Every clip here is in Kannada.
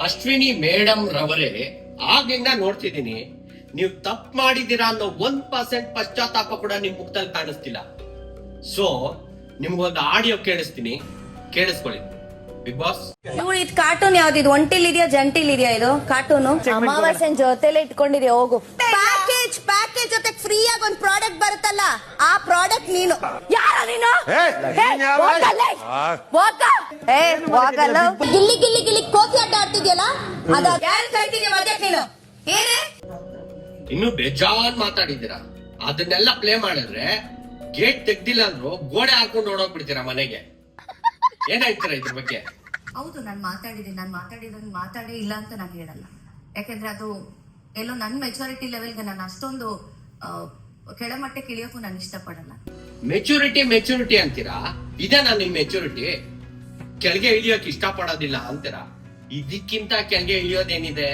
ಅಶ್ವಿನಿ ಮೇಡಮ್ ರವರೇ, ಆಗ್ಲಿಂದ ನೋಡ್ತಿದ್ದೀನಿ ನೀವು ತಪ್ಪು ಮಾಡಿದೀರಾ ಅನ್ನೋ 1% ಪಶ್ಚಾತ್ತಾಪ ಕೂಡ ನಿಮ್ ಮುಖದಲ್ಲಿ ಕಾಣಿಸ್ತಿಲ್ಲ. ಸೊ ನಿಮ್ಗೊಂದು ಆಡಿಯೋ ಕೇಳಿಸ್ತೀನಿ, ಕೇಳಿಸ್ಕೊಳ್ಳಿ. ಬಿಗ್ ಬಾಸ್ ಇವ್ಳು ಇದು ಕಾರ್ಟೂನ್ ಯಾವ್ದಿದು? ಒಂಟಿಲ್ ಇದೆಯಾ ಜಂಟಿಲ್ ಇದೆಯಾ? ಇದು ಕಾರ್ಟೂನು ಅಮಾವಾಸ್ಯನ್ ಜೊತೆಲೆ ಇಟ್ಕೊಂಡಿದ್ಯಾ? ಹೋಗು. ಪ್ಯಾಕೇಜ್ ಜೊತೆ ಫ್ರೀ ಆಗಿ ಒಂದು ಪ್ರಾಡಕ್ಟ್ ಬರುತ್ತಲ್ಲ, ಆ ಪ್ರಾಡಕ್ಟ್ ನೀನು. ಯಾರ ನೀನು? ಗಿಲ್ಲಿ ಗಿಲ್ಲಿ ಗಿಲ್ಲಿ ಕೋತಿ ಆಟ ಆಡ್ತಿದ್ಯಲ್ಲ, ಅದ ಯಾರು ಕಳ್ತಿದ್ಯಾ ಮಧ್ಯ ನೀನು? ಏನೇ ಇನ್ನು ಬೇಜಾನ್ ಮಾತಾಡಿದ್ದೀರಾ. ಅದನ್ನೆಲ್ಲ ಪ್ಲೇ ಮಾಡಿದ್ರೆ ಗೇಟ್ ತೆಗ್ದಿಲ್ಲ ಅಂದ್ರು ಗೋಡೆ ಹಾಕೊಂಡು ಓಡೋಗ್ಬಿಡ್ತೀರಾ ಮನೆಗೆ. ಏನಾಯ್ತೀರಾ ಇದ್ರ ಬಗ್ಗೆ? ಹೌದು, ನಾನು ಮಾತಾಡೇ ಇಲ್ಲ ಅಂತ ನಾನು ಹೇಳಲ್ಲ. ಯಾಕಂದ್ರೆ ಅದು ಎಲ್ಲೋ ನನ್ನ ಮೆಚುರಿಟಿ ಲೆವೆಲ್ಗೆ ನಾನು ಅಷ್ಟೊಂದು ಕೆಳಮಟ್ಟಕ್ಕೆ ಇಳಿಯೋಕ್ಕೂ ನಾನು ಇಷ್ಟಪಡಲ್ಲ. ಮೆಚುರಿಟಿ ಅಂತೀರಾ? ಇದೇ ನಾನು ನಿಮ್ ಮೆಚುರಿಟಿ. ಕೆಳಗೆ ಇಳಿಯೋಕ್ ಇಷ್ಟ ಪಡೋದಿಲ್ಲ ಅಂತೀರಾ? ಇದಕ್ಕಿಂತ ಕೆಳಗೆ ಇಳಿಯೋದೇನಿದೆ?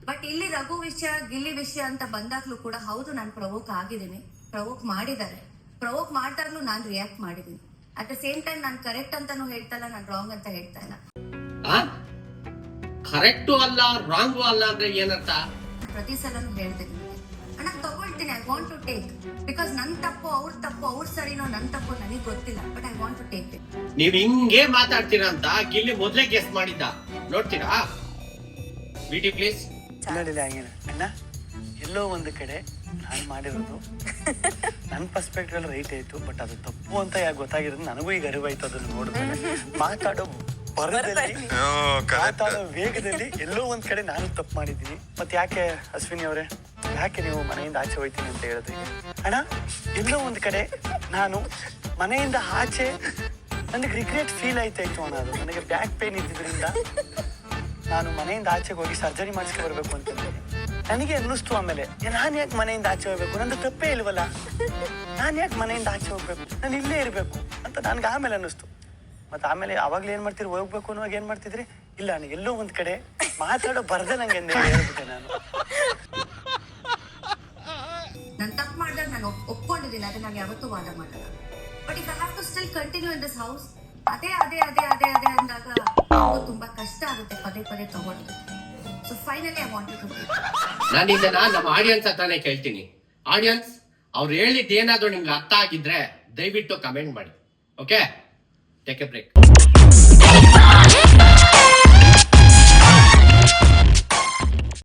ಬಟ್ ಇಲ್ಲಿ ರಘು ವಿಷಯ, ಗಿಲ್ಲಿ ವಿಷಯ ಅಂತ ಬಂದಾಗ್ಲೂ ಕೂಡ ಹೌದು, ನಾನು ಪ್ರವೋಕ್ ಆಗಿದ್ದೀನಿ. ಪ್ರವೋಕ್ ಮಾಡಿದ್ದಾರೆ. ಪ್ರವೋಕ್ ಮಾಡ್ದಾಗ್ಲೂ ನಾನು ರಿಯಾಕ್ಟ್ ಮಾಡಿದ್ದೀನಿ. ಅಟ್ ದ ಸೇಮ್ ಟೈಮ್ ನಾನು ಕರೆಕ್ಟ್ ಅಂತಾನು ಹೇಳ್ತಾ ಇಲ್ಲ, ನಾನು ರಾಂಗ್ ಅಂತ ಹೇಳ್ತಾ ಇಲ್ಲ. ಕರೆಕ್ಟು ಅಲ್ಲ ರಾಂಗು ಅಲ್ಲ ಅಂದ್ರೆ ಏನರ್ಥ? ಪ್ರತಿ ಸಲನು ಹೇಳ್ತೀನಿ, ಅಣ್ಣ ತಗೊಳ್ತೀನಿ, I want to take. Because ನನ್ ತಪ್ಪು ಅವ್ರ ಸರಿನೋ ನನ್ ತಪ್ಪು ನನಗೆ ಗೊತ್ತಿಲ್ಲ, but I want to take it. ನೀವ್ ಹಿಂಗೆ ಮಾತಾಡ್ತೀರಾ ಅಂತ ಗಿಲ್ಲಿ ಮೊದ್ಲೇ ಗೆಸ್ ಮಾಡಿದ್ದ. ನೋಡ್ತೀರಾ? ಬಿಡಿ ಪ್ಲೀಸ್. ಅಣ್ಣ, ಎಲ್ಲೋ ಒಂದು ಕಡೆ ನಾನು ಮಾಡಿರೋದು ನನ್ನ ಪರ್ಸ್ಪೆಕ್ಟಿವ್ ಅಲ್ಲಿ ರೈಟ್ ಆಯ್ತು, ಬಟ್ ಅದು ತಪ್ಪು ಅಂತ ಯಾಕೆ ಗೊತ್ತಾಗಿರೋದು ನನಗೂ ಈಗ ಅರಿವಾಯ್ತು. ಅದನ್ನು ನೋಡಿದ್ರೆ ಮಾತಾಡೋ ವೇಗದಲ್ಲಿ ಎಲ್ಲೋ ಒಂದ್ ಕಡೆ ನಾನು ತಪ್ಪು ಮಾಡಿದ್ದೀನಿ. ಮತ್ತೆ ಯಾಕೆ ಅಶ್ವಿನಿ ಅವರೇ, ಯಾಕೆ ನೀವು ಮನೆಯಿಂದ ಆಚೆ ಹೋಯ್ತೀನಿ ಅಂತ ಹೇಳಿದ್ರಿ? ಅಣ್ಣ, ಎಲ್ಲೋ ಒಂದ್ ಕಡೆ ನಾನು ಮನೆಯಿಂದ ಆಚೆ ನನಗೆ ರಿಗ್ರೆಟ್ ಫೀಲ್ ಆಯ್ತಾಯ್ತು ಅಣ್ಣ. ಅದು ನನಗೆ ಬ್ಯಾಕ್ ಪೇನ್ ಇದ್ದಿದ್ರಿಂದ ನಾನು ಮನೆಯಿಂದ ಆಚೆಗೆ ಹೋಗಿ ಸರ್ಜರಿ ಮಾಡಿಸ್ಕೊ ಬರ್ಬೇಕು ಅಂತಂದ್ರೆ ನನಗೆ ಅನ್ನಿಸ್ತು. ಆಮೇಲೆ ನಾನು ಯಾಕೆ ಮನೆಯಿಂದ ಆಚೆ ಹೋಗ್ಬೇಕು? ನಂದು ತಪ್ಪೇ ಇಲ್ವಲ್ಲ, ನಾನು ಯಾಕೆ ಮನೆಯಿಂದ ಆಚೆ ಹೋಗ್ಬೇಕು? ನಾನು ಇಲ್ಲೇ ಇರಬೇಕು ಅಂತ ನನ್ಗೆ ಆಮೇಲೆ ಅನ್ನಿಸ್ತು. ಮತ್ತೆ ಆಮೇಲೆ ಅವಾಗ್ಲೇ ಏನ್ ಮಾಡ್ತೀರಿ, ಹೋಗ್ಬೇಕು ಅನ್ನುವಾಗ ಏನ್ ಮಾಡ್ತಿದ್ರಿ? ಇಲ್ಲ ನಾನು ಎಲ್ಲೋ ಒಂದ್ ಕಡೆ ಮಾತಾಡೋ ಬರ್ದೆ ನಂಗೆ ಹೇಳ್ಬಿಟ್ಟೆ ನಾನು. ತಪ್ಪು ಮಾಡಿದಾಗ ನಾನು ಒಪ್ಕೊಂಡಿದ್ದೀನಿ, ಅದನ್ನ ನಾನು ಯಾವತ್ತೂ ವಾದ ಮಾಡಲ್ಲ. But if I have to still continue in this house, ಅದೇ ಅಂದಾಗ ತುಂಬಾ ಕಷ್ಟ ಆಗುತ್ತೆ ಪದೇ ತಗೊಂಡು. So finally I want to take. ನಾನು ಇದನ್ನ ನಮ್ಮ ಆಡಿಯನ್ಸ್ ಹತ್ರನೇ ಕೇಳ್ತೀನಿ. ಆಡಿಯನ್ಸ್, ಅವ್ರು ಹೇಳಿದ್ ಏನಾದ್ರು ನಿಮ್ಗೆ ಅರ್ಥ ಆಗಿದ್ರೆ ದಯವಿಟ್ಟು ಕಮೆಂಟ್ ಮಾಡಿ. Okay, take a break.